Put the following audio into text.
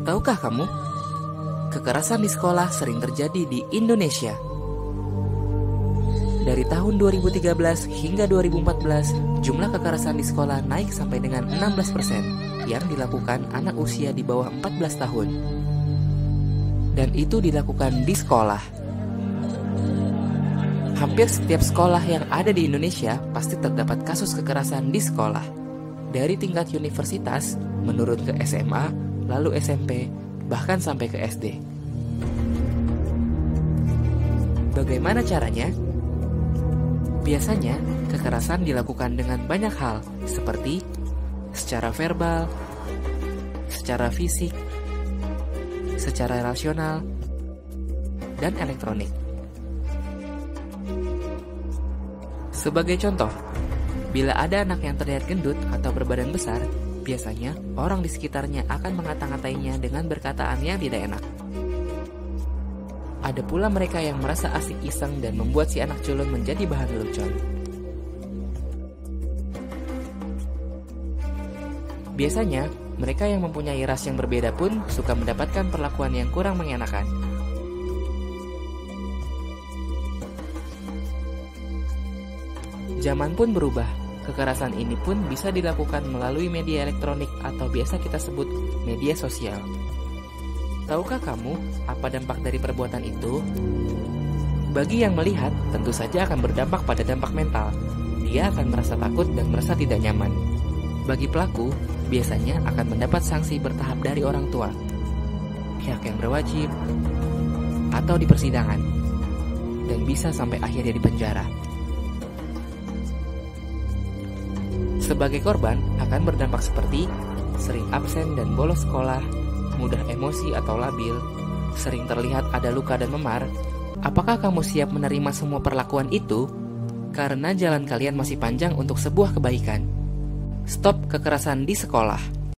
Tahukah kamu, kekerasan di sekolah sering terjadi di Indonesia. Dari tahun 2013 hingga 2014, jumlah kekerasan di sekolah naik sampai dengan 16% yang dilakukan anak usia di bawah 14 tahun. Dan itu dilakukan di sekolah. Hampir setiap sekolah yang ada di Indonesia pasti terdapat kasus kekerasan di sekolah. Dari tingkat universitas, menurun ke SMA, lalu SMP, bahkan sampai ke SD. Bagaimana caranya? Biasanya, kekerasan dilakukan dengan banyak hal, seperti secara verbal, secara fisik, secara rasional, dan elektronik. Sebagai contoh, bila ada anak yang terlihat gendut atau berbadan besar, biasanya orang di sekitarnya akan mengata-ngatainya dengan berkataan yang tidak enak. Ada pula mereka yang merasa asik iseng dan membuat si anak culun menjadi bahan lelucon. Biasanya, mereka yang mempunyai ras yang berbeda pun suka mendapatkan perlakuan yang kurang mengenakan. Zaman pun berubah. Kekerasan ini pun bisa dilakukan melalui media elektronik atau biasa kita sebut media sosial. Tahukah kamu apa dampak dari perbuatan itu? Bagi yang melihat, tentu saja akan berdampak pada dampak mental. Dia akan merasa takut dan merasa tidak nyaman. Bagi pelaku, biasanya akan mendapat sanksi bertahap dari orang tua, pihak yang berwajib, atau di persidangan, dan bisa sampai akhirnya di penjara. Sebagai korban akan berdampak seperti sering absen dan bolos sekolah, mudah emosi atau labil, sering terlihat ada luka dan memar. Apakah kamu siap menerima semua perlakuan itu? Karena jalan kalian masih panjang untuk sebuah kebaikan. Stop kekerasan di sekolah.